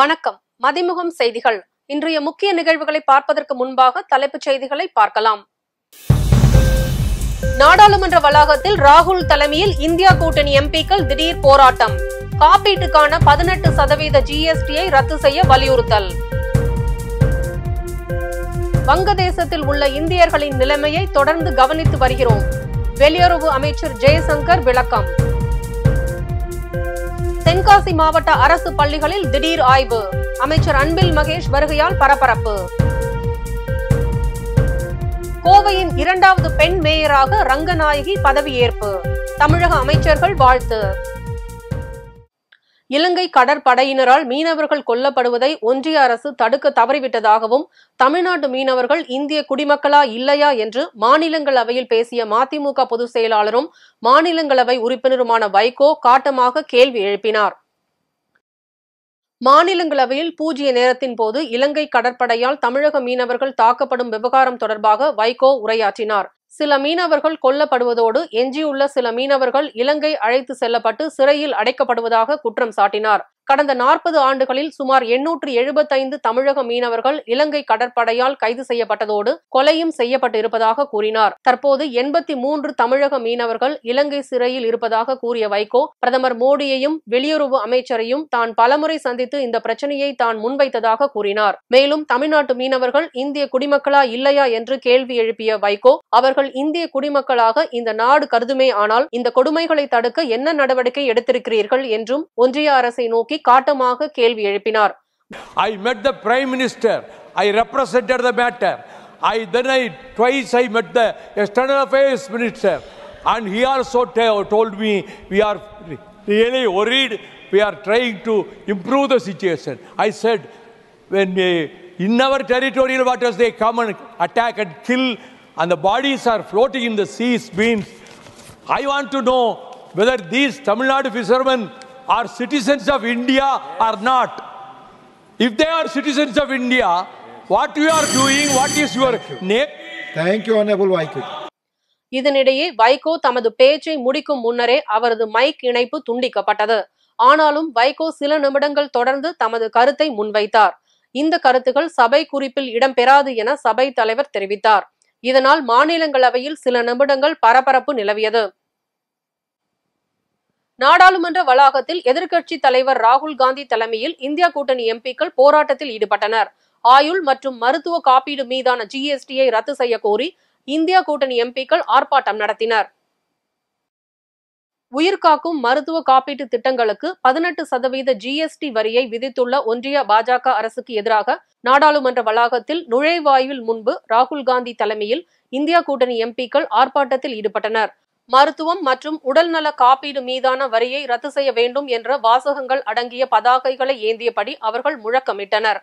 வணக்கம். மதிமுகம் செய்திகள். இன்றைய முக்கிய நிகழ்வுகளை பார்ப்பதற்கு முன்பாக தலைப்புச் செய்திகளை பார்க்கலாம். நாடாளுமன்ற வளாகத்தில் ராகுல் தலைமையில் இந்தியா கூட்டணி எம்பிக்கள் திடீர் போராட்டம். காப்பீட்டுக்கான 18% GST-ஐ ரத்து செய்ய வலியுறுத்தல். வங்கதேசத்தில் உள்ள இந்தியர்களின் நிலைமையை தொடர்ந்து கவனித்து வருகிறோம். வெளியுறவு அமைச்சர் ஜெய்சங்கர் விளக்கம். தென்காசி மாவட்ட அரசு பள்ளிகளில் திடீர் ஆய்வு. அமைச்சர் அன்பில் மகேஷ் வருகையால் பரபரப்பு. கோவையின் 2வது பெண் மேயராக ரங்கநாயகி பதவியேற்பு. தமிழக அமைச்சர்கள் வாழ்த்து. இலங்கை கடற்படையினரால் மீனவர்கள் கொல்லப்படுவதை ஒன்றிய அரசு தடுக்க தவறிவிட்டதாகவும் தமிழ்நாட்டு மீனவர்கள் இந்திய குடிமக்களா இல்லையா என்று மாநிலங்களவையில் பேசிய மதிமுக பொதுச் செயலாளரும் மாநிலங்களவை உறுப்பினருமான வைகோ காட்டமாக கேள்வி எழுப்பினார். மாநிலங்களவையில் பூஜ்ய நேரத்தின் போது இலங்கை கடற்படையால் தமிழக மீனவர்கள் தாக்கப்படும் விவகாரம் தொடர்பாக வைகோ உரையாற்றினார். சில மீனவர்கள் கொல்லப்படுவதோடு எஞ்சியுள்ள சில மீனவர்கள் இலங்கை அழைத்து செல்லப்பட்டு சிறையில் அடைக்கப்படுவதாக குற்றம் சாட்டினார். கடந்த 40 ஆண்டுகளில் சுமார் 875 தமிழக மீனவர்கள் இலங்கை கடற்படையால் கைது செய்யப்பட்டதோடு கொலையும் செய்யப்பட்டு இருப்பதாக கூறினார். தற்போது 83 தமிழக மீனவர்கள் இலங்கை சிறையில் இருப்பதாக கூறிய வைகோ, பிரதமர் மோடியையும் வெளியுறவு அமைச்சரையும் தான் பலமுறை சந்தித்து இந்த பிரச்சனையை தான் முன்வைத்ததாக கூறினார். மேலும் தமிழ்நாட்டு மீனவர்கள் இந்திய குடிமக்களா இல்லையா என்று கேள்வி எழுப்பிய வைகோ, அவர்கள் இந்திய குடிமக்களாக இந்த நாடு கருதுமே, ஆனால் இந்த கொடுமைகளை தடுக்க என்ன நடவடிக்கை எடுத்திருக்கிறீர்கள் என்றும் ஒன்றிய அரசை நோக்கி காட்டமாக கேள்வி எழுப்பினார். I met the Prime Minister. I represented the matter. Twice I met the External Affairs Minister, and he also told me we are really worried. We are trying to improve the situation. I said, when in our territorial waters they come and attack and kill, and the bodies are floating in the seas, means I want to know whether these Tamil Nadu fishermen are citizens of India or not. If they are citizens of India, what you are doing? What is your name? Thank you, Honorable Vaiko. இதனிடையே வைகோ தமது பேச்சை முடிக்கும் முன்னரே அவரது mic இணைப்பு துண்டிக்கப்பட்டது. ஆனாலும் வைகோ சில நிமிடங்கள் தொடர்ந்து தமது கருத்தை முன்வைத்தார். இந்த கருத்துக்கள் சபை குறிப்பில் இடம்பெறாது என சபை தலைவர் தெரிவித்தார். இதனால் மாநிலங்களவையில் சில நிமிடங்கள் பரபரப்பு நிலவியது. நாடாளுமன்ற வளாகத்தில் எதிர்க்கட்சி தலைவர் ராகுல் காந்தி தலைமையில் இந்தியா கூட்டணி எம்பிக்கள் போராட்டத்தில் ஈடுபட்டனர். ஆயுள் மற்றும் மருத்துவ காப்பீடு மீதான GST-ஐ ரத்து செய்ய கோரி இந்தியா கூட்டணி எம்பிக்கள் ஆர்ப்பாட்டம் நடத்தினர். உயிர்காக்கும் மருத்துவ காப்பீட்டு திட்டங்களுக்கு 18% GST வரியை விதித்துள்ள ஒன்றிய பாஜக அரசுக்கு எதிராக நாடாளுமன்ற வளாகத்தில் நுழைவாயில் முன்பு ராகுல் காந்தி தலைமையில் இந்தியா கூட்டணி எம்பிக்கள் ஆர்ப்பாட்டத்தில் ஈடுபட்டனர். மருத்துவம் மற்றும் உடல்நல காப்பீடு மீதான வரியை ரத்து செய்ய வேண்டும் என்ற வாசகங்கள் அடங்கிய பதாகைகளை ஏந்தியபடி அவர்கள் முழக்கமிட்டனர்.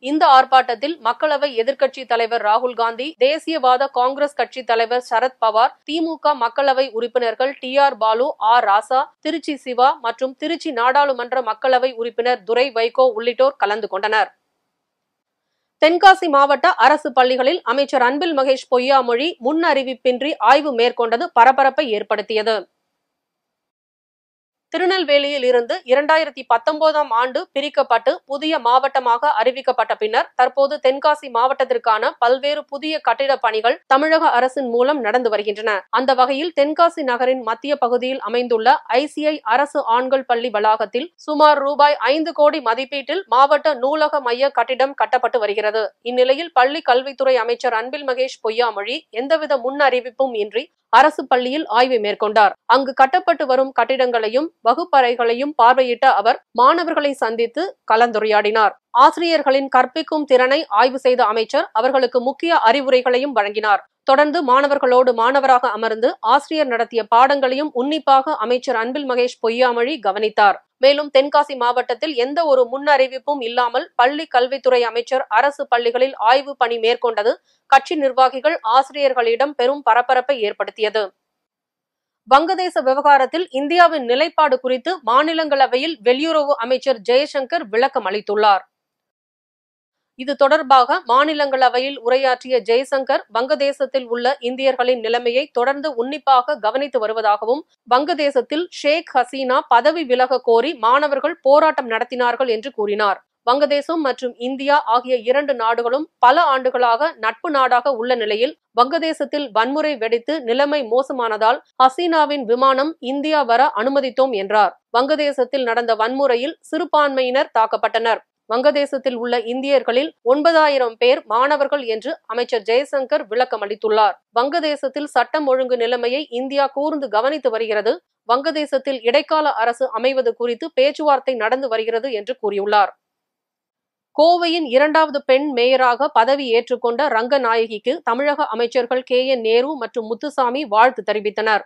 இந்த ஆர்ப்பாட்டத்தில் மக்களவை எதிர்க்கட்சி தலைவர் ராகுல் காந்தி, தேசியவாத காங்கிரஸ் கட்சி தலைவர் சரத் பவார், திமுக மக்களவை உறுப்பினர்கள் TR பாலு, R ராசா, திருச்சி சிவா மற்றும் திருச்சி நாடாளுமன்ற மக்களவை உறுப்பினர் துரை வைகோ உள்ளிட்டோர் கலந்து கொண்டனர். தென்காசி மாவட்ட அரசு பள்ளிகளில் அமைச்சர் அன்பில் மகேஷ் பொய்யாமொழி முன் அறிவிப்பின்றி ஆய்வு மேற்கொண்டது பரபரப்பை ஏற்படுத்தியது. திருநெல்வேலியில் இருந்து 2019ஆம் ஆண்டு பிரிக்கப்பட்டு புதிய மாவட்டமாக அறிவிக்கப்பட்ட பின்னர் தற்போது தென்காசி மாவட்டத்திற்கான பல்வேறு புதிய கட்டிட பணிகள் தமிழக அரசின் மூலம் நடந்து வருகின்றன. அந்த வகையில் தென்காசி நகரின் மத்திய பகுதியில் அமைந்துள்ள ICI அரசு ஆண்கள் பள்ளி வளாகத்தில் சுமார் ரூபாய் 5 கோடி மதிப்பீட்டில் மாவட்ட நூலக மைய கட்டிடம் கட்டப்பட்டு வருகிறது. இந்நிலையில் பள்ளி கல்வித்துறை அமைச்சர் அன்பில் மகேஷ் பொய்யாமொழி எந்தவித முன் அறிவிப்பும் இன்றி அரசு பள்ளியில் ஆய்வு மேற்கொண்டார். அங்கு கட்டப்பட்டு வரும் கட்டிடங்களையும் வகுப்பறைகளையும் பார்வையிட்ட அவர் மாணவர்களை சந்தித்து கலந்துரையாடினார். ஆசிரியர்களின் கற்பிக்கும் திறனை ஆய்வு செய்த அமைச்சர் அவர்களுக்கு முக்கிய அறிவுரைகளையும் வழங்கினார். தொடர்ந்து மாணவர்களோடு மாணவராக அமர்ந்து ஆசிரியர் நடத்திய பாடங்களையும் உன்னிப்பாக அமைச்சர் அன்பில் மகேஷ் பொய்யாமொழி கவனித்தார். மேலும் தென்காசி மாவட்டத்தில் எந்த ஒரு முன் அறிவிப்பும் இல்லாமல் பள்ளி கல்வித்துறை அமைச்சர் அரசு பள்ளிகளில் ஆய்வு பணி மேற்கொண்டது கட்சி நிர்வாகிகள், ஆசிரியர்களிடம் பெரும் பரபரப்பை ஏற்படுத்தியது. வங்கதேச விவகாரத்தில் இந்தியாவின் நிலைப்பாடு குறித்து மாநிலங்களவையில் வெளியுறவு அமைச்சர் ஜெய்சங்கர் விளக்கம் அளித்துள்ளார். இது தொடர்பாக மாநிலங்களவையில் உரையாற்றிய ஜெய்சங்கர், வங்கதேசத்தில் உள்ள இந்தியர்களின் நிலைமையை தொடர்ந்து உன்னிப்பாக கவனித்து வருவதாகவும், வங்கதேசத்தில் ஷேக் ஹசீனா பதவி விலக கோரி மாணவர்கள் போராட்டம் நடத்தினார்கள் என்று கூறினார். வங்கதேசம் மற்றும் இந்தியா ஆகிய இரண்டு நாடுகளும் பல ஆண்டுகளாக நட்பு நாடாக உள்ள நிலையில் வங்கதேசத்தில் வன்முறை வெடித்து நிலைமை மோசமானதால் ஹசீனாவின் விமானம் இந்தியா வர அனுமதித்தோம் என்றார். வங்கதேசத்தில் நடந்த வன்முறையில் சிறுபான்மையினர் தாக்கப்பட்டனர். வங்கதேசத்தில் உள்ள இந்தியர்களில் 9000 பேர் மாணவர்கள் என்று அமைச்சர் ஜெய்சங்கர் விளக்கம் அளித்துள்ளார். வங்கதேசத்தில் சட்டம் ஒழுங்கு நிலைமையை இந்தியா கூர்ந்து கவனித்து வருகிறது. வங்கதேசத்தில் இடைக்கால அரசு அமைவது குறித்து பேச்சுவார்த்தை நடந்து வருகிறது என்று கூறியுள்ளார். கோவையின் 2வது பெண் மேயராக பதவி ஏற்றுக்கொண்ட ரங்கநாயகிக்கு தமிழக அமைச்சர்கள் KN நேரு மற்றும் முத்துசாமி வாழ்த்து தெரிவித்தனர்.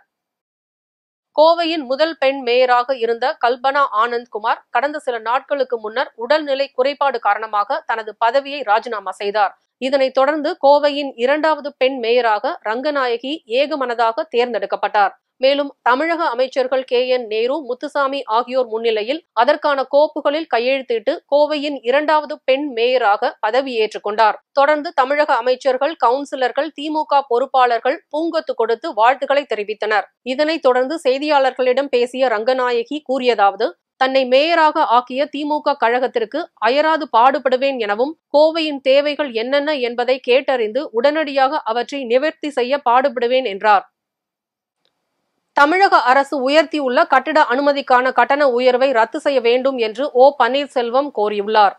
கோவையின் முதல் பெண் மேயராக இருந்த கல்பனா ஆனந்த்குமார் கடந்த சில நாட்களுக்கு முன்னர் உடல்நிலை குறைபாடு காரணமாக தனது பதவியை ராஜினாமா செய்தார். இதனைத் தொடர்ந்து கோவையின் 2வது பெண் மேயராக ரங்கநாயகி ஏகமனதாக தேர்ந்தெடுக்கப்பட்டார். மேலும் தமிழக அமைச்சர்கள் KN நேரு, முத்துசாமி ஆகியோர் முன்னிலையில் அதற்கான கோப்புகளில் கையெழுத்திட்டு கோவையின் 2வது பெண் மேயராக பதவியேற்றுக் கொண்டார். தொடர்ந்து தமிழக அமைச்சர்கள், கவுன்சிலர்கள், திமுக பொறுப்பாளர்கள் பூங்கொத்து கொடுத்து வாழ்த்துக்களை தெரிவித்தனர். இதனைத் தொடர்ந்து செய்தியாளர்களிடம் பேசிய ரங்கநாயகி கூறியதாவது: தன்னை மேயராக ஆக்கிய திமுக கழகத்திற்கு அயராது பாடுபடுவேன் எனவும், கோவையின் தேவைகள் என்னென்ன என்பதை கேட்டறிந்து உடனடியாக அவற்றை நிவர்த்தி செய்ய பாடுபடுவேன் என்றார். தமிழக அரசு உயர்த்தியுள்ள கட்டிட அனுமதிக்கான கட்டண உயர்வை ரத்து செய்ய வேண்டும் என்று பன்னீர்செல்வம் கோரியுள்ளார்.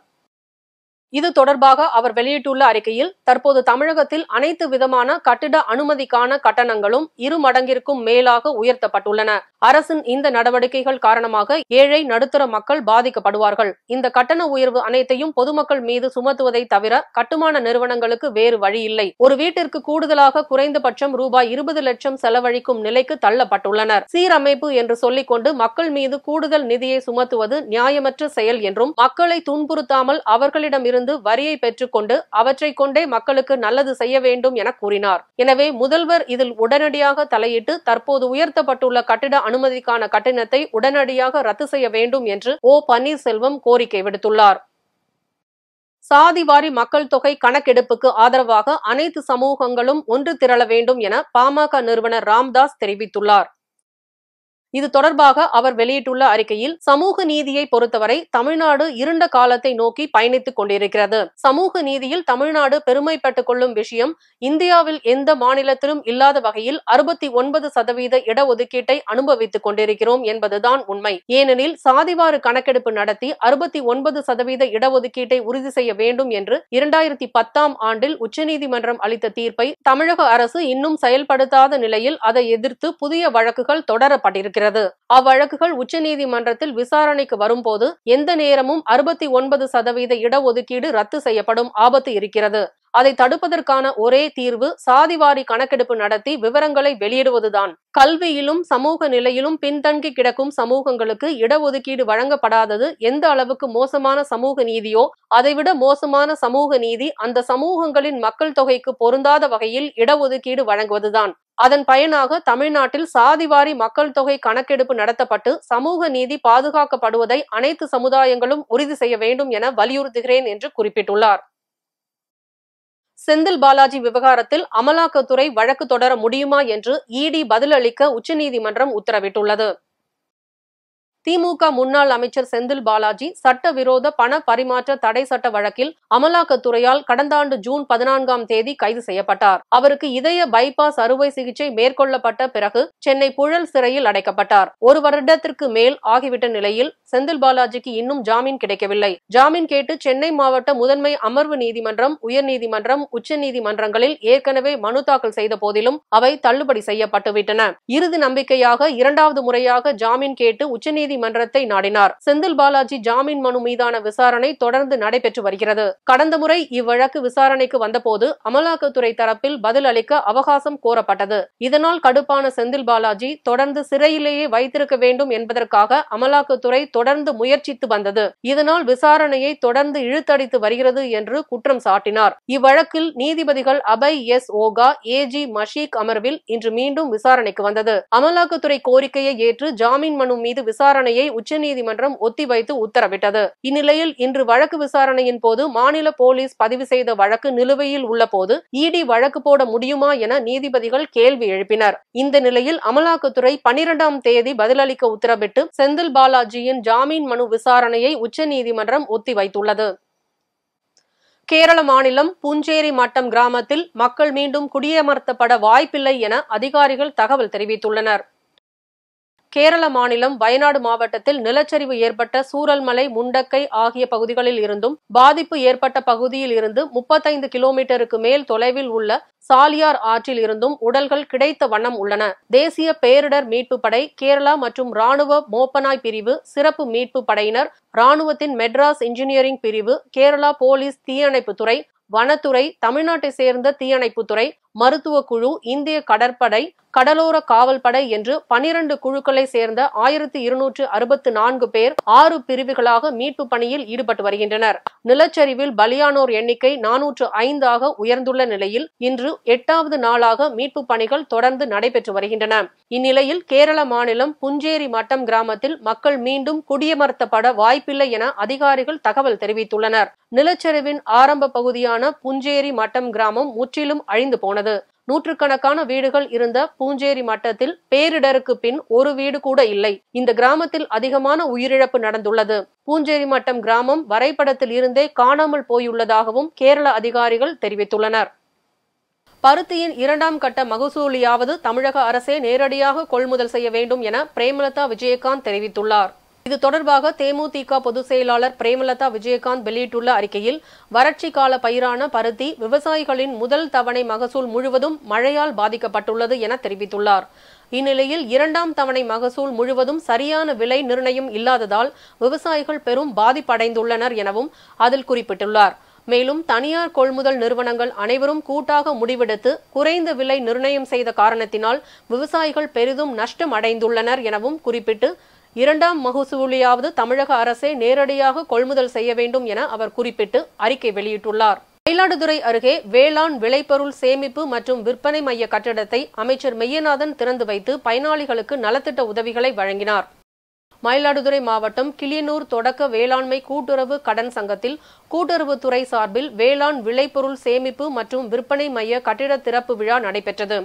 இது தொடர்பாக அவர் வெளியிட்டுள்ள அறிக்கையில், தற்போது தமிழகத்தில் அனைத்து விதமான கட்டிட அனுமதிக்கான கட்டணங்களும் 2 மடங்கிற்கும் மேலாக உயர்த்தப்பட்டுள்ளன. அரசின் இந்த நடவடிக்கைகள் காரணமாக ஏழை நடுத்தர மக்கள் பாதிக்கப்படுவார்கள். இந்த கட்டண உயர்வு அனைத்தையும் பொதுமக்கள் மீது சுமத்துவதை தவிர கட்டுமான நிறுவனங்களுக்கு வேறு வழி இல்லை. ஒரு வீட்டிற்கு கூடுதலாக குறைந்தபட்சம் ரூபாய் 20 லட்சம் செலவழிக்கும் நிலைக்கு தள்ளப்பட்டுள்ளனர். சீரமைப்பு என்று சொல்லிக்கொண்டு மக்கள் மீது கூடுதல் நிதியை சுமத்துவது நியாயமற்ற செயல் என்றும், மக்களை துன்புறுத்தாமல் அவர்களிடம் இருந்து வரியை பெற்றுக்கொண்டு அவற்றை கொண்டே மக்களுக்கு நல்லது செய்ய வேண்டும் என கூறினார். எனவே முதல்வர் இதில் உடனடியாக தலையிட்டு தற்போது உயர்த்தப்பட்டுள்ள கட்டிட அனுமதிக்கான கட்டணத்தை உடனடியாக ரத்து செய்ய வேண்டும் என்று பன்னீர்செல்வம் கோரிக்கை விடுத்துள்ளார். சாதிவாரி மக்கள் தொகை கணக்கெடுப்புக்கு ஆதரவாக அனைத்து சமூகங்களும் ஒன்று திரள வேண்டும் என பாமக நிறுவனர் ராமதாஸ் தெரிவித்துள்ளார். இது தொடர்பாக அவர் வெளியிட்டுள்ள அறிக்கையில், சமூக நீதியை பொறுத்தவரை தமிழ்நாடு இருண்ட காலத்தை நோக்கி பயணித்துக் கொண்டிருக்கிறது. சமூக நீதியில் தமிழ்நாடு பெருமைப்பட்டுக் கொள்ளும் விஷயம் இந்தியாவில் எந்த மாநிலத்திலும் இல்லாத வகையில் 69% இடஒதுக்கீட்டை அனுபவித்துக் கொண்டிருக்கிறோம் என்பதுதான் உண்மை. ஏனெனில் சாதிவாறு கணக்கெடுப்பு நடத்தி 69% இடஒதுக்கீட்டை உறுதி செய்ய வேண்டும் என்று 2010ஆம் ஆண்டில் உச்சநீதிமன்றம் அளித்த தீர்ப்பை தமிழக அரசு இன்னும் செயல்படுத்தாத நிலையில் அதை எதிர்த்து புதிய வழக்குகள் தொடரப்பட்டிருக்கிறது. அவ்வழக்குகள் உச்சநீதிமன்றத்தில் விசாரணைக்கு வரும்போது எந்த நேரமும் 69% இடஒதுக்கீடு ரத்து செய்யப்படும் ஆபத்து இருக்கிறது. அதை தடுப்பதற்கான ஒரே தீர்வு சாதிவாரி கணக்கெடுப்பு நடத்தி விவரங்களை வெளியிடுவதுதான். கல்வியிலும் சமூக நிலையிலும் பின்தங்கி கிடக்கும் சமூகங்களுக்கு இடஒதுக்கீடு வழங்கப்படாதது எந்த அளவுக்கு மோசமான சமூக நீதியோ அதைவிட மோசமான சமூக நீதி அந்த சமூகங்களின் மக்கள் தொகைக்கு பொருந்தாத வகையில் இடஒதுக்கீடு வழங்குவதுதான். அதன் பயனாக தமிழ்நாட்டில் சாதிவாரி மக்கள் தொகை கணக்கெடுப்பு நடத்தப்பட்டு சமூக நீதி பாதுகாக்கப்படுவதை அனைத்து சமுதாயங்களும் உறுதி செய்ய வேண்டும் என வலியுறுத்துகிறேன் என்று குறிப்பிட்டுள்ளார். செந்தில் பாலாஜி விவகாரத்தில் அமலாக்கத்துறை வழக்கு தொடர முடியுமா என்று ED பதிலளிக்க உச்சநீதிமன்றம் உத்தரவிட்டுள்ளது. திமுக முன்னாள் அமைச்சர் செந்தில் பாலாஜி சட்டவிரோத பண பரிமாற்ற தடை சட்ட வழக்கில் அமலாக்கத்துறையால் கடந்த ஆண்டு ஜூன் 14ஆம் தேதி கைது செய்யப்பட்டார். அவருக்கு இதய பைபாஸ் அறுவை சிகிச்சை மேற்கொள்ளப்பட்ட பிறகு சென்னை புழல் சிறையில் அடைக்கப்பட்டார். 1 வருடத்திற்கு மேல் ஆகிவிட்ட நிலையில் செந்தில் பாலாஜிக்கு இன்னும் ஜாமீன் கிடைக்கவில்லை. ஜாமீன் கேட்டு சென்னை மாவட்ட முதன்மை அமர்வு நீதிமன்றம், உயர்நீதிமன்றம், உச்சநீதிமன்றங்களில் ஏற்கனவே மனு தாக்கல் செய்த போதிலும் அவை தள்ளுபடி செய்யப்பட்டுவிட்டன. இறுதி நம்பிக்கையாக 2வது முறையாக ஜாமீன் கேட்டு உச்சநீதிமன்றத்தை நாடினார். செந்தில் பாலாஜி ஜாமீன் மனு மீதான விசாரணை தொடர்ந்து நடைபெற்று வருகிறது. கடந்த முறை இவ்வழக்கு விசாரணைக்கு வந்தபோது அமலாக்கத்துறை தரப்பில் பதில் அளிக்க அவகாசம் கோரப்பட்டது. இதனால் கடுப்பான செந்தில் பாலாஜி தொடர்ந்து சிறையிலேயே வைத்திருக்க வேண்டும் என்பதற்காக அமலாக்கத்துறை தொடர்ந்து முயற்சித்து வந்தது. இதனால் விசாரணையை தொடர்ந்து இழுத்தடித்து வருகிறது என்று குற்றம் சாட்டினார். இவ்வழக்கில் நீதிபதிகள் அபய் எஸ் ஓகா, AG மஷீக் அமர்வில் இன்று மீண்டும் விசாரணைக்கு வந்தது. அமலாக்கத்துறை கோரிக்கையை ஏற்று ஜாமீன் மனு மீது விசாரணை விசாரணையை உச்சநீதிமன்றம் ஒத்திவைத்து உத்தரவிட்டது. இந்நிலையில் இன்று வழக்கு விசாரணையின் போது மாநில போலீஸ் பதிவு செய்த வழக்கு நிலுவையில் உள்ள போது இடி வழக்கு போட முடியுமா என நீதிபதிகள் கேள்வி எழுப்பினர். இந்த நிலையில் அமலாக்கத்துறை 12ஆம் தேதி பதிலளிக்க உத்தரவிட்டு செந்தில் பாலாஜியின் ஜாமீன் மனு விசாரணையை உச்சநீதிமன்றம் ஒத்திவைத்துள்ளது. கேரள மாநிலம் புஞ்சேரி மட்டம் கிராமத்தில் மக்கள் மீண்டும் குடியமர்த்தப்பட வாய்ப்பில்லை என அதிகாரிகள் தகவல் தெரிவித்துள்ளனர். கேரள மாநிலம் வயநாடு மாவட்டத்தில் நிலச்சரிவு ஏற்பட்ட சூரல்மலை, முண்டக்கை ஆகிய பகுதிகளில் இருந்தும் பாதிப்பு ஏற்பட்ட பகுதியில் இருந்து 35 கிலோமீட்டருக்கு மேல் தொலைவில் உள்ள சாலியார் ஆற்றில் இருந்தும் உடல்கள் கிடைத்த வண்ணம் உள்ளன. தேசிய பேரிடர் மீட்பு படை, கேரளா மற்றும் ராணுவ மோப்பனாய் பிரிவு, சிறப்பு மீட்பு படையினர், ராணுவத்தின் மெட்ராஸ் இன்ஜினியரிங் பிரிவு, கேரளா போலீஸ், தீயணைப்புத்துறை, வனத்துறை, தமிழ்நாட்டை சேர்ந்த தீயணைப்புத்துறை, மருத்துவ குழு, இந்திய கடற்படை, கடலோர காவல்படை என்று 12 குழுக்களை சேர்ந்த 1264 பேர் 6 பிரிவுகளாக மீட்பு பணியில் ஈடுபட்டு வருகின்றனர். நிலச்சரிவில் பலியானோர் எண்ணிக்கை 405 உயர்ந்துள்ள நிலையில் இன்று 8வது நாளாக மீட்பு பணிகள் தொடர்ந்து நடைபெற்று வருகின்றன. இந்நிலையில் கேரள மாநிலம் புஞ்சேரி மட்டம் கிராமத்தில் மக்கள் மீண்டும் குடியமர்த்தப்பட வாய்ப்பில்லை என அதிகாரிகள் தகவல் தெரிவித்துள்ளனர். நிலச்சரிவின் ஆரம்ப பகுதியான புஞ்சேரி மட்டம் கிராமம் முற்றிலும் அழிந்து போனது. நூற்றுக்கணக்கான வீடுகள் இருந்த பூஞ்சேரி மட்டத்தில் பேரிடருக்கு பின் ஒரு வீடு கூட இல்லை. இந்த கிராமத்தில் அதிகமான உயிரிழப்பு நடந்துள்ளது. பூஞ்சேரி மட்டம் கிராமம் வரைபடத்தில் இருந்தே காணாமல் போயுள்ளதாகவும் கேரள அதிகாரிகள் தெரிவித்துள்ளனர். பருத்தியின் 2ஆம் கட்ட மகசூலியாவது தமிழக அரசே நேரடியாக கொள்முதல் செய்ய வேண்டும் என பிரேமலதா விஜயகாந்த் தெரிவித்துள்ளார். இது தொடர்பாக தேமுதிக பொதுச் செயலாளர் பிரேமலதா விஜயகாந்த் வெளியிட்டுள்ள அறிக்கையில், வறட்சி கால பயிரான பருத்தி விவசாயிகளின் முதல் தவணை மகசூல் முழுவதும் மழையால் பாதிக்கப்பட்டுள்ளது என தெரிவித்துள்ளார். இந்நிலையில் 2ஆம் தவணை மகசூல் முழுவதும் சரியான விலை நிர்ணயம் இல்லாததால் விவசாயிகள் பெரும் பாதிப்படைந்துள்ளனர் எனவும் அதில் குறிப்பிட்டுள்ளார். மேலும் தனியார் கொள்முதல் நிறுவனங்கள் அனைவரும் கூட்டாக முடிவெடுத்து குறைந்த விலை நிர்ணயம் செய்த காரணத்தினால் விவசாயிகள் பெரிதும் நஷ்டம் அடைந்துள்ளனர் எனவும் குறிப்பிட்டு, 2ஆம் மகசூலியாவது தமிழக அரசே நேரடியாக கொள்முதல் செய்ய வேண்டும் என அவர் குறிப்பிட்டு அறிக்கை வெளியிட்டுள்ளார். மயிலாடுதுறை அருகே வேளாண் விளைபொருள் சேமிப்பு மற்றும் விற்பனை மைய கட்டடத்தை அமைச்சர் மெய்யநாதன் திறந்து வைத்து பயனாளிகளுக்கு நலத்திட்ட உதவிகளை வழங்கினார். மயிலாடுதுறை மாவட்டம் கிளியனூர் தொடக்க வேளாண்மை கூட்டுறவு கடன் சங்கத்தில் கூட்டுறவுத்துறை சார்பில் வேளாண் விளைபொருள் சேமிப்பு மற்றும் விற்பனை மைய கட்டிட திறப்பு விழா நடைபெற்றது.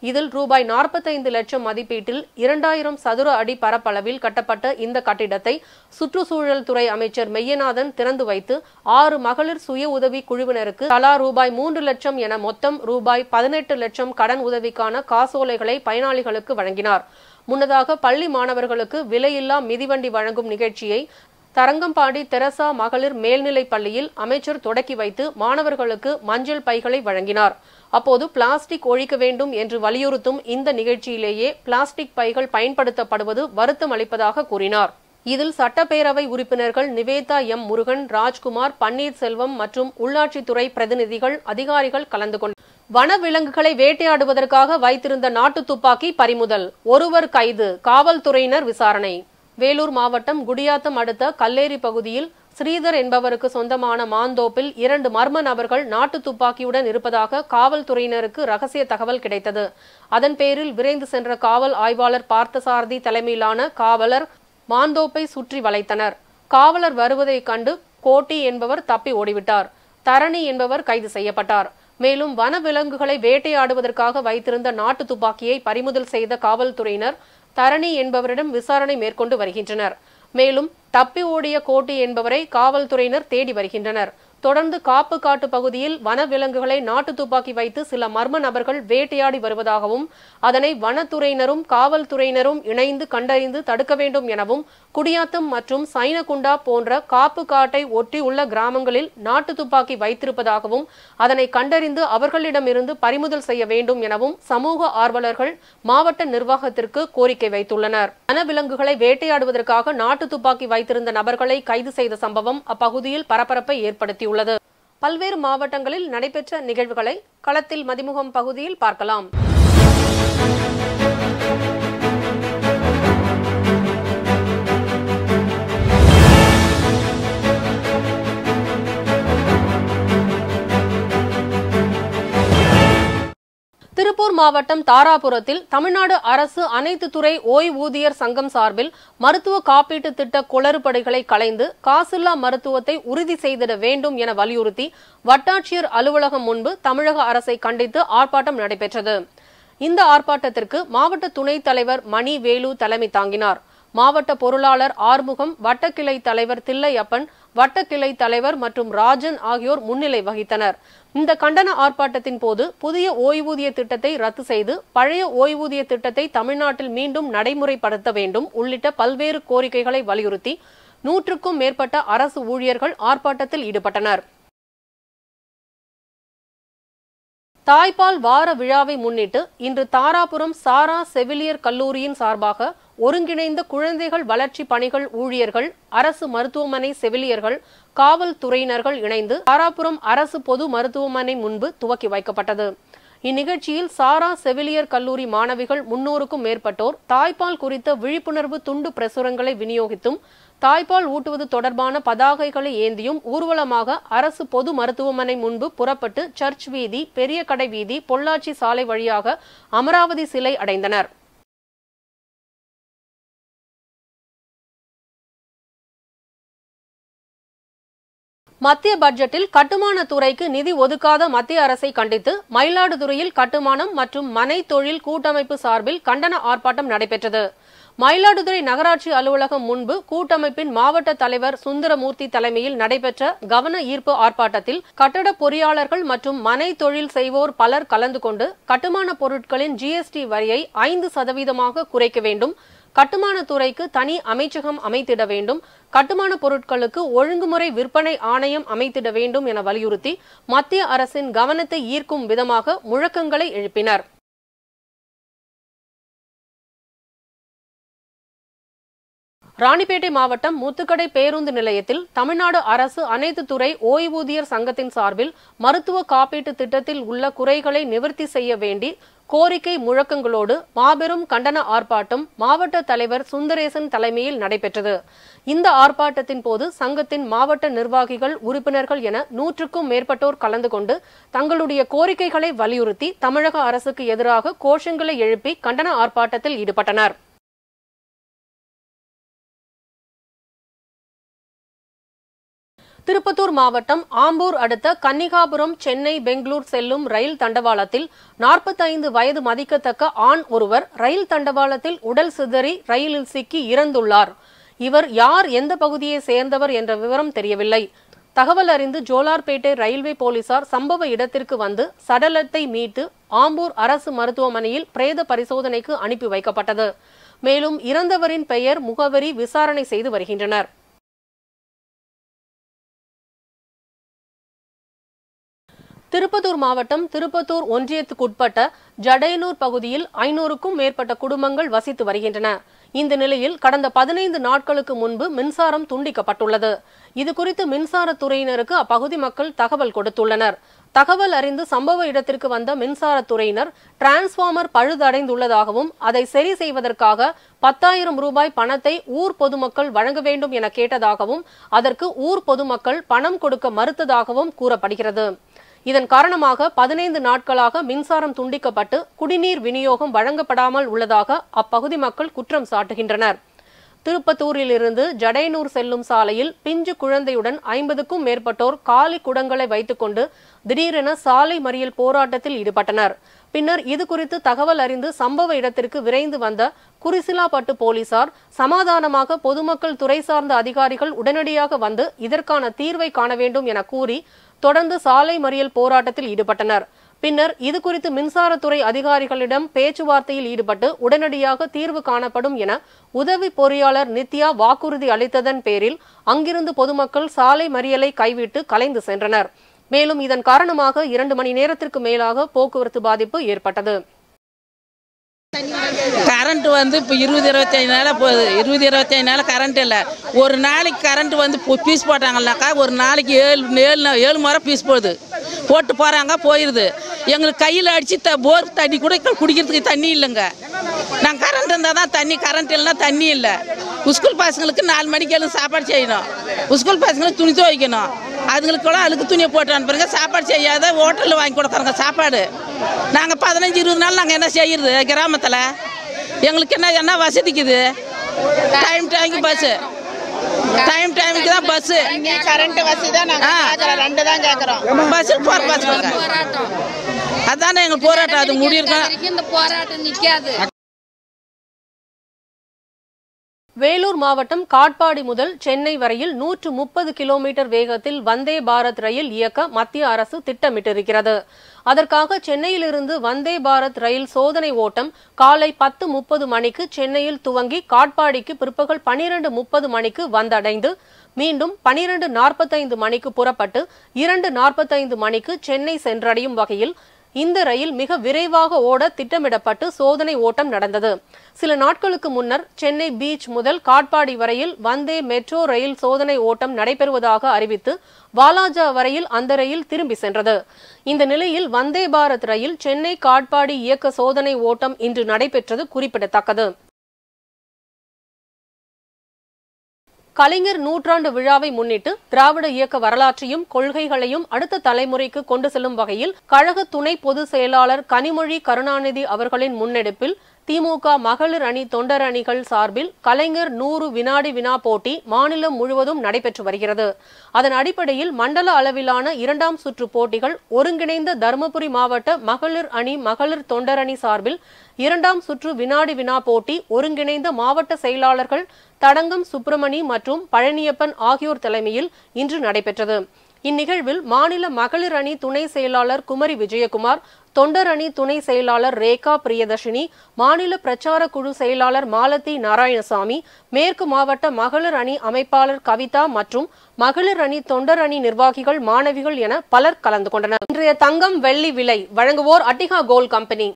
இதில் ரூபாய் 45 லட்சம் மதிப்பீட்டில் 2000 சதுர அடி பரப்பளவில் கட்டப்பட்ட இந்த கட்டிடத்தை சுற்றுச்சூழல் துறை அமைச்சர் மெய்யநாதன் திறந்து வைத்து 6 மகளிர் சுய உதவி குழுவினருக்கு தலா ரூபாய் 3 லட்சம் என மொத்தம் ரூபாய் 18 லட்சம் கடன் உதவிக்கான காசோலைகளை பயனாளிகளுக்கு வழங்கினார். முன்னதாக பள்ளி மாணவர்களுக்கு விலையில்லா மிதிவண்டி வழங்கும் நிகழ்ச்சியை தரங்கம்பாடி தெரசா மகளிர் மேல்நிலைப் பள்ளியில் அமைச்சர் தொடக்கி வைத்து மாணவர்களுக்கு மஞ்சள் பைகளை வழங்கினார். அப்போது பிளாஸ்டிக் ஒழிக்க வேண்டும் என்று வலியுறுத்தும் இந்த நிகழ்ச்சியிலேயே பிளாஸ்டிக் பைகள் பயன்படுத்தப்படுவது வருத்தம் அளிப்பதாக கூறினார். இதில் சட்டப்பேரவை உறுப்பினர்கள் நிவேதா எம். முருகன், ராஜ்குமார், பன்னீர்செல்வம் மற்றும் உள்ளாட்சித்துறை பிரதிநிதிகள், அதிகாரிகள் கலந்து கொண்டனர். வனவிலங்குகளை வேட்டையாடுவதற்காக வைத்திருந்த நாட்டு துப்பாக்கி பறிமுதல், ஒருவர் கைது, காவல்துறையினர் விசாரணை. வேலூர் மாவட்டம் குடியாத்தம் அடுத்த கல்லேரி பகுதியில் ஸ்ரீதர் என்பவருக்கு சொந்தமான மாந்தோப்பில் 2 மர்ம நபர்கள் நாட்டு துப்பாக்கியுடன் இருப்பதாக காவல்துறையினருக்கு ரகசிய தகவல் கிடைத்தது. அதன் பேரில் விரைந்து சென்ற காவல் ஆய்வாளர் பார்த்தசாரதி தலைமையிலான காவலர் மாந்தோப்பை சுற்றி வளைத்தனர். காவலர் வருவதை கண்டு கோட்டி என்பவர் தப்பி ஓடிவிட்டார். தரணி என்பவர் கைது செய்யப்பட்டார். மேலும் வனவிலங்குகளை வேட்டையாடுவதற்காக வைத்திருந்த நாட்டு துப்பாக்கியை பறிமுதல் செய்த காவல்துறையினர் தரணி என்பவரிடம் விசாரணை மேற்கொண்டு வருகின்றனர். மேலும் தப்பி ஓடிய கோட்டி என்பவரை காவல்துறையினர் தேடி வருகின்றனர். தொடர்ந்து காப்பு காட்டு பகுதியில் வனவிலங்குகளை நாட்டு துப்பாக்கி வைத்து சில மர்ம நபர்கள் வேட்டையாடி வருவதாகவும் அதனை வனத்துறையினரும் காவல்துறையினரும் இணைந்து கண்டறிந்து தடுக்க வேண்டும் எனவும், குடியாத்தம் மற்றும் சைனகுண்டா போன்ற காப்பு காட்டை ஒட்டி உள்ள கிராமங்களில் நாட்டு துப்பாக்கி வைத்திருப்பதாகவும் அதனை கண்டறிந்து அவர்களிடமிருந்து பறிமுதல் செய்ய வேண்டும் எனவும் சமூக ஆர்வலர்கள் மாவட்ட நிர்வாகத்திற்கு கோரிக்கை வைத்துள்ளனர். வனவிலங்குகளை வேட்டையாடுவதற்காக நாட்டு துப்பாக்கி வைத்திருந்த நபர்களை கைது செய்த சம்பவம் அப்பகுதியில் பரபரப்பை ஏற்படுத்தியுள்ளது. பல்வேறு மாவட்டங்களில் நடைபெற்ற நிகழ்வுகளை களத்தில் மதிமுகம் பகுதியில் பார்க்கலாம். திருப்பூர் மாவட்டம் தாராபுரத்தில் தமிழ்நாடு அரசு அனைத்து துறை ஓய்வூதியர் சங்கம் சார்பில் மருத்துவ காப்பீட்டு திட்ட குளறுபடிகளை களைந்து காசில்லா மருத்துவத்தை உறுதி செய்திட வேண்டும் என வலியுறுத்தி வட்டாட்சியர் அலுவலகம் முன்பு தமிழக அரசை கண்டித்து ஆர்ப்பாட்டம் நடைபெற்றது. இந்த ஆர்ப்பாட்டத்திற்கு மாவட்ட துணைத் தலைவர் மணி வேலு தலைமை தாங்கினார். மாவட்ட பொருளாளர் ஆறுமுகம், வட்டக்கிளை தலைவர் தில்லையப்பன், வட்டக்கிளை தலைவர் மற்றும் ராஜன் ஆகியோர் முன்னிலை வகித்தனர். இந்த கண்டன ஆர்ப்பாட்டத்தின் போது புதிய ஓய்வூதிய திட்டத்தை ரத்து செய்து பழைய ஓய்வூதிய திட்டத்தை தமிழ்நாட்டில் மீண்டும் நடைமுறைப்படுத்த வேண்டும் உள்ளிட்ட பல்வேறு கோரிக்கைகளை வலியுறுத்தி 100க்கும் மேற்பட்ட அரசு ஊழியர்கள் ஆர்ப்பாட்டத்தில் ஈடுபட்டனர். தாய்ப்பால் வார விழாவை முன்னிட்டு இன்று தாராபுரம் சாரா செவிலியர் கல்லூரியின் சார்பாக ஒருங்கிணைந்த குழந்தைகள் வளர்ச்சி பணிகள் ஊழியர்கள், அரசு மருத்துவமனை செவிலியர்கள், காவல்துறையினர்கள் இணைந்து தாராபுரம் அரசு பொது மருத்துவமனை முன்பு துவக்கி வைக்கப்பட்டது. இந்நிகழ்ச்சியில் சாரா செவிலியர் கல்லூரி மாணவிகள் 300க்கும் மேற்பட்டோர் தாய்ப்பால் குறித்த விழிப்புணர்வு துண்டு பிரசுரங்களை விநியோகித்தும் தாய்ப்பால் ஊட்டுவது தொடர்பான பதாகைகளை ஏந்தியும் ஊர்வலமாக அரசு பொது மருத்துவமனை முன்பு புறப்பட்டு சர்ச் வீதி, பெரிய கடை வீதி, பொள்ளாச்சி சாலை வழியாக அமராவதி சிலை அடைந்தனர். மத்திய பட்ஜெட்டில் கட்டுமான துறைக்கு நிதி ஒதுக்காத மத்திய அரசை கண்டித்து மயிலாடுதுறையில் கட்டுமானம் மற்றும் மனை தொழில் கூட்டமைப்பு சார்பில் கண்டன ஆர்ப்பாட்டம் நடைபெற்றது. மயிலாடுதுறை நகராட்சி அலுவலகம் முன்பு கூட்டமைப்பின் மாவட்ட தலைவர் சுந்தரமூர்த்தி தலைமையில் நடைபெற்ற கவன ஈர்ப்பு ஆர்ப்பாட்டத்தில் கட்டட பொறியாளர்கள் மற்றும் மனை தொழில் செய்வோர் பலர் கலந்து கொண்டு கட்டுமான பொருட்களின் GST வரியை 5% குறைக்க வேண்டும், கட்டுமான துறைக்கு தனி அமைச்சகம் அமைத்திட வேண்டும், கட்டுமான பொருட்களுக்கு ஒழுங்குமுறை விற்பனை ஆணையம் அமைத்திட வேண்டும் என வலியுறுத்தி மத்திய அரசின் கவனத்தை ஈர்க்கும் விதமாக முழக்கங்களை எழுப்பினர். ராணிப்பேட்டை மாவட்டம் முத்துக்கடை பேருந்து நிலையத்தில் தமிழ்நாடு அரசு அனைத்து துறை ஓய்வூதியர் சங்கத்தின் சார்பில் மருத்துவ காப்பீட்டு திட்டத்தில் உள்ள குறைகளை நிவர்த்தி செய்ய வேண்டி கோரிக்கை முழக்கங்களோடு மாபெரும் கண்டன ஆர்ப்பாட்டம் மாவட்ட தலைவர் சுந்தரேசன் தலைமையில் நடைபெற்றது. இந்த ஆர்ப்பாட்டத்தின் போது சங்கத்தின் மாவட்ட நிர்வாகிகள், உறுப்பினர்கள் என 100க்கும் மேற்பட்டோர் கலந்து கொண்டு தங்களுடைய கோரிக்கைகளை வலியுறுத்தி தமிழக அரசுக்கு எதிராக கோஷங்களை எழுப்பி கண்டன ஆர்ப்பாட்டத்தில் ஈடுபட்டனர். திருப்பத்தூர் மாவட்டம் ஆம்பூர் அடுத்த கன்னிகாபுரம் சென்னை பெங்களூர் செல்லும் ரயில் தண்டவாளத்தில் 45 வயது மதிக்கத்தக்க ஆண் ஒருவர் ரயில் தண்டவாளத்தில் உடல் சிதறி ரயிலில் சிக்கி இறந்துள்ளார். இவர் யார், எந்த பகுதியை சேர்ந்தவர் என்ற விவரம் தெரியவில்லை. தகவல் அறிந்து ஜோலார்பேட்டை ரயில்வே போலீசார் சம்பவ இடத்திற்கு வந்து சடலத்தை மீட்டு ஆம்பூர் அரசு மருத்துவமனையில் பிரேத பரிசோதனைக்கு அனுப்பி வைக்கப்பட்டது. மேலும் இறந்தவரின் பெயர், முகவரி விசாரணை செய்து வருகின்றனர். திருப்பத்தூர் மாவட்டம் திருப்பத்தூர் ஒன்றியத்துக்குட்பட்ட ஜடையனூர் பகுதியில் 500க்கும் மேற்பட்ட குடும்பங்கள் வசித்து வருகின்றன. இந்த நிலையில் கடந்த 15 நாட்களுக்கு முன்பு மின்சாரம் துண்டிக்கப்பட்டுள்ளது. இதுகுறித்து மின்சாரத்துறையினருக்கு அப்பகுதி மக்கள் தகவல் கொடுத்துள்ளனர். தகவல் அறிந்து சம்பவ இடத்திற்கு வந்த மின்சாரத்துறையினர் டிரான்ஸ்பார்மர் பழுதடைந்துள்ளதாகவும் அதை சரி செய்வதற்காக 10,000 ரூபாய் பணத்தை ஊர் பொதுமக்கள் வழங்க வேண்டும் என கேட்டதாகவும் அதற்கு ஊர் பொதுமக்கள் பணம் கொடுக்க மறுத்ததாகவும் கூறப்படுகிறது. இதன் காரணமாக 15 நாட்களாக மின்சாரம் துண்டிக்கப்பட்டு குடிநீர் விநியோகம் வழங்கப்படாமல் உள்ளதாக அப்பகுதி மக்கள் குற்றம் சாட்டுகின்றனர். திருப்பத்தூரிலிருந்து ஜடையனூர் செல்லும் சாலையில் பிஞ்சு குழந்தையுடன் 50க்கும் மேற்பட்டோர் காலி குடங்களை வைத்துக்கொண்டு திடீரென சாலை மறியல் போராட்டத்தில் ஈடுபட்டனர். பின்னர் இதுகுறித்து தகவல் அறிந்து சம்பவ இடத்திற்கு விரைந்து வந்த குறிசிலாப்பட்டு போலீசார் சமாதானமாக பொதுமக்கள், துறை சார்ந்த அதிகாரிகள் உடனடியாக வந்து இதற்கான தீர்வை காண வேண்டும் என கூறி தொடர்ந்து சாலை மறியல் போராட்டத்தில் ஈடுபட்டனர். பின்னர் இதுகுறித்து மின்சாரத்துறை அதிகாரிகளிடம் பேச்சுவார்த்தையில் ஈடுபட்டு உடனடியாக தீர்வு காணப்படும் என உதவி பொறியாளர் நித்யா வாக்குறுதி அளித்ததன் பேரில் அங்கிருந்து பொதுமக்கள் சாலை மறியலை கைவிட்டு கலைந்து சென்றனர். மேலும் இதன் காரணமாக 2 மணி நேரத்திற்கு மேலாக போக்குவரத்து பாதிப்பு ஏற்பட்டது. கரண்ட் வந்து இப்போ 20-25 நாளாக போகுது. 20-25 நாளாக கரண்ட் இல்லை. ஒரு நாளைக்கு கரண்ட் வந்து பீஸ் போட்டாங்கன்னாக்கா ஒரு நாளைக்கு 7 முறை பீஸ் போட்டு போகிறாங்க, போயிடுது. எங்களுக்கு கையில் அடித்து போர் தண்ணி கூட குடிக்கிறதுக்கு தண்ணி இல்லைங்க. நாங்கள் கரண்ட் இருந்தால் தான் தண்ணி, கரண்ட் இல்லைன்னா தண்ணி இல்லை. ஸ்கூல் பசங்களுக்கு 4 மணிக்கு எழுந்து சாப்பாடு செய்யணும். ஸ்கூல் பசங்களுக்கு துணி துவைக்கணும். அதுங்களுக்கு கூட அழுக்கு துணியை போட்டு அனுப்புறங்க. சாப்பாடு செய்யாத ஹோட்டலில் வாங்கி கொடுக்குறாங்க சாப்பாடு. நாங்கள் 15-20 நாள் நாங்கள் என்ன செய்யறது கிராமத்தில்? எங்களுக்கு என்ன வசதிக்குது? டைமுக்கு பஸ்ஸு, டைமுக்கு தான் பஸ்ஸு. கரண்ட் வசதி தான் நாங்கள் 2 தான் கேட்குறோம். பஸ்ஸு பஸ்ஸுங்க. அதானே எங்கள் போராட்டம். அது முடியிருக்கோம். இந்த போராட்டம் நிற்காது. வேலூர் மாவட்டம் காட்பாடி முதல் சென்னை வரையில் 130 கிலோமீட்டர் வேகத்தில் வந்தே பாரத் ரயில் இயக்க மத்திய அரசு திட்டமிட்டிருக்கிறது. அதற்காக சென்னையிலிருந்து வந்தே பாரத் ரயில் சோதனை ஓட்டம் காலை 10:30 மணிக்கு சென்னையில் துவங்கி காட்பாடிக்கு பிற்பகல் 12:30 மணிக்கு வந்தடைந்து மீண்டும் 12:45 மணிக்கு புறப்பட்டு 2:45 மணிக்கு சென்னை சென்றடையும் வகையில் இந்த ரயில் மிக விரைவாக ஓட திட்டமிடப்பட்டு சோதனை ஓட்டம் நடந்தது. சில நாட்களுக்கு முன்னர் சென்னை பீச் முதல் காட்பாடி வரையில் வந்தே மெட்ரோ ரயில் சோதனை ஓட்டம் நடைபெறுவதாக அறிவித்து வாலாஜா வரையில் அந்த ரயில் திரும்பி சென்றது. இந்த நிலையில் வந்தே பாரத் ரயில் சென்னை காட்பாடி இயக்க சோதனை ஓட்டம் இன்று நடைபெற்றது குறிப்பிடத்தக்கது. கலைஞர் நூற்றாண்டு விழாவை முன்னிட்டு திராவிட இயக்க வரலாற்றையும் கொள்கைகளையும் அடுத்த தலைமுறைக்கு கொண்டு செல்லும் வகையில் கழக துணை பொதுச் செயலாளர் கனிமொழி கருணாநிதி அவர்களின் முன்னெடுப்பில் திமுக மகளிர் அணி தொண்டர் அணிகள் சார்பில் கலைஞர் 100 வினாடி வினா போட்டி மாநிலம் முழுவதும் நடைபெற்று வருகிறது. அதன் அடிப்படையில் மண்டல அளவிலான 2ஆம் சுற்று போட்டிகள் ஒருங்கிணைந்த தருமபுரி மாவட்ட மகளிர் அணி மகளிர் தொண்டர் அணி சார்பில் 2ஆம் சுற்று வினாடி வினா போட்டி ஒருங்கிணைந்த மாவட்ட செயலாளர்கள் தடங்கம் சுப்பிரமணி மற்றும் பழனியப்பன் ஆகியோர் தலைமையில் இன்று நடைபெற்றது. இந்நிகழ்வில் மாநில மகளிர் அணி துணை செயலாளர் குமரி விஜயகுமார், தொண்டர் அணி துணை செயலாளர் ரேகா பிரியதர்ஷினி, மாநில பிரச்சார குழு செயலாளர் மாலதி நாராயணசாமி, மேற்கு மாவட்ட மகளிர் அணி அமைப்பாளர் கவிதா மற்றும் மகளிர் அணி தொண்டர் அணி நிர்வாகிகள், மாணவிகள் என பலர் கலந்து கொண்டனர். இன்றைய தங்கம் வெள்ளி விலை வழங்குவோர் அட்டிகா கோல்ட் கம்பெனி.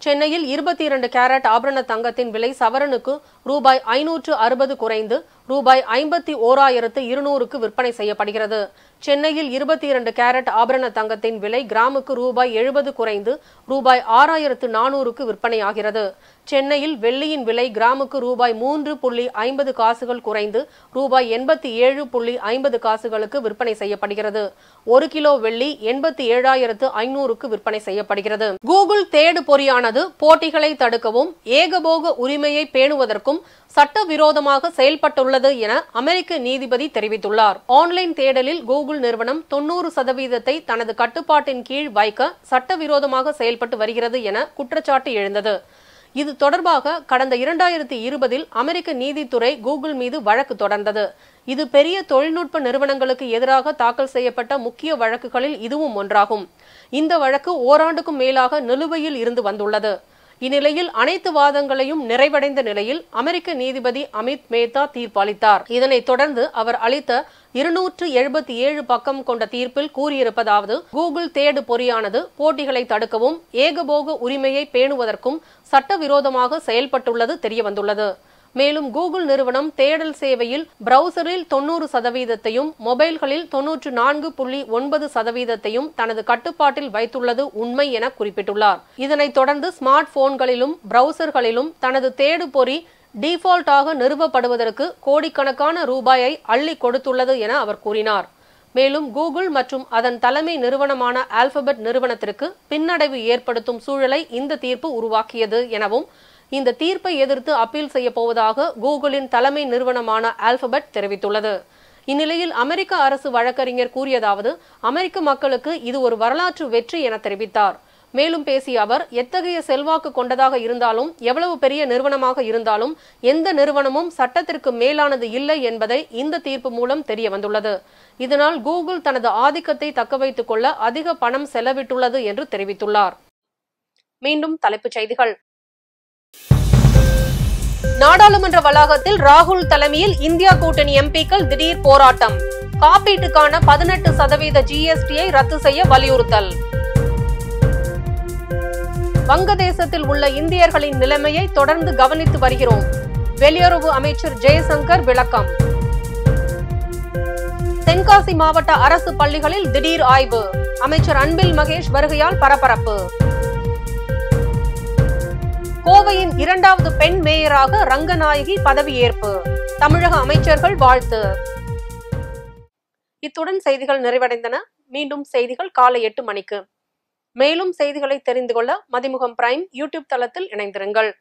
சென்னையில் 22 கேரட் ஆபரண தங்கத்தின் விலை சவரனுக்கு ரூபாய் 560 குறைந்து ரூபாய் 51,200க்கு விற்பனை செய்யப்படுகிறது. சென்னையில் 22 கேரட் ஆபரண தங்கத்தின் விலை கிராமுக்கு ரூபாய் 70 குறைந்து ரூபாய் 6,400க்கு விற்பனையாகிறது. சென்னையில் வெள்ளியின் விலை கிராமுக்கு ரூபாய் 3.50 காசுகள் குறைந்து ரூபாய் 87.50 காசுகளுக்கு விற்பனை செய்யப்படுகிறது. 1 கிலோ வெள்ளி 87,500க்கு விற்பனை செய்யப்படுகிறது. கூகுள் தேடு பொறியானது போட்டிகளை தடுக்கவும் ஏகபோக உரிமையை பேணுவதற்கும் சட்டவிரோதமாக செயல்பட்டுள்ளது என அமெரிக்க நீதிபதி தெரிவித்துள்ளார். ஆன்லைன் தேடலில் கூகுள் நிறுவனம் 90% தனது கட்டுப்பாட்டின் கீழ் வைக்க சட்டவிரோதமாக செயல்பட்டு வருகிறது என குற்றச்சாட்டு எழுந்தது. இது தொடர்பாக கடந்த 2020 அமெரிக்க நீதித்துறை கூகுள் மீது வழக்கு தொடர்ந்தது. இது பெரிய தொழில்நுட்ப நிறுவனங்களுக்கு எதிராக தாக்கல் செய்யப்பட்ட முக்கிய வழக்குகளில் இதுவும் ஒன்றாகும். இந்த வழக்கு ஓராண்டுக்கும் மேலாக நிலுவையில் இருந்து வந்துள்ளது. இந்நிலையில் அனைத்து வாதங்களையும் நிறைவடைந்த நிலையில் அமெரிக்க நீதிபதி அமித் மேத்தா தீர்ப்பளித்தார். இதனைத் தொடர்ந்து அவர் அளித்த 277 பக்கம் கொண்ட தீர்ப்பில் கூறியிருப்பதாவது: கூகுள் தேடு பொறியானது போட்டிகளை தடுக்கவும் ஏகபோக உரிமையை பேணுவதற்கும் சட்டவிரோதமாக செயல்பட்டுள்ளது தெரியவந்துள்ளது. மேலும் கூகுள் நிறுவனம் தேடல் சேவையில் பிரவுசரில் 90%, மொபைல்களில் 94.9% தனது கட்டுப்பாட்டில் வைத்துள்ளது உண்மை என குறிப்பிட்டுள்ளார். இதனைத் தொடர்ந்து ஸ்மார்ட் போன்களிலும் பிரவுசர்களிலும் தனது தேடு பொறி டிஃபால்ட்டாக நிறுவப்படுவதற்கு கோடிக்கணக்கான ரூபாயை அள்ளி கொடுத்துள்ளது என அவர் கூறினார். மேலும் கூகுள் மற்றும் அதன் தலைமை நிறுவனமான ஆல்பபெட் நிறுவனத்திற்கு பின்னடைவு ஏற்படுத்தும் சூழலை இந்த தீர்ப்பு உருவாக்கியது எனவும் இந்த தீர்ப்பை எதிர்த்து அப்பீல் செய்ய போவதாக கூகுளின் தலைமை நிறுவனமான ஆல்பபெட் தெரிவித்துள்ளது. இந்நிலையில் அமெரிக்க அரசு வழக்கறிஞர் கூறியதாவது: அமெரிக்க மக்களுக்கு இது ஒரு வரலாற்று வெற்றி என தெரிவித்தார். மேலும் பேசிய அவர், எத்தகைய செல்வாக்கு கொண்டதாக இருந்தாலும், எவ்வளவு பெரிய நிறுவனமாக இருந்தாலும், எந்த நிறுவனமும் சட்டத்திற்கு மேலானது இல்லை என்பதை இந்த தீர்ப்பு மூலம் தெரிய வந்துள்ளது. இதனால் கூகுள் தனது ஆதிக்கத்தை தக்கவைத்துக் கொள்ள அதிக பணம் செலவிட்டுள்ளது என்று தெரிவித்துள்ளார். மீண்டும் தலைப்புச் செய்திகள். நாடாளுமன்ற வளாகத்தில் ராகுல் தலைமையில் இந்தியா கூட்டணி எம்பிக்கள் திடீர் போராட்டம். காப்பீட்டுக்கான 18% GST-ஐ ரத்து செய்ய வலியுறுத்தல். வங்கதேசத்தில் உள்ள இந்தியர்களின் நிலைமையை தொடர்ந்து கவனித்து வருகிறோம். வெளியுறவு அமைச்சர் ஜெய்சங்கர் விளக்கம். தென்காசி மாவட்ட அரசு பள்ளிகளில் திடீர் ஆய்வு. அமைச்சர் அன்பில் மகேஷ் வருகையால் பரபரப்பு. கோவையின் 2வது பெண் மேயராக ரங்கநாயகி பதவியேற்பு. தமிழக அமைச்சர்கள் வாழ்த்து. இத்துடன் செய்திகள் நிறைவடைந்தன. மீண்டும் செய்திகள் காலை 8 மணிக்கு. மேலும் செய்திகளை தெரிந்து கொள்ள மதிமுகம் பிரைம் யூடியூப் தளத்தில் இணைந்திருங்கள்.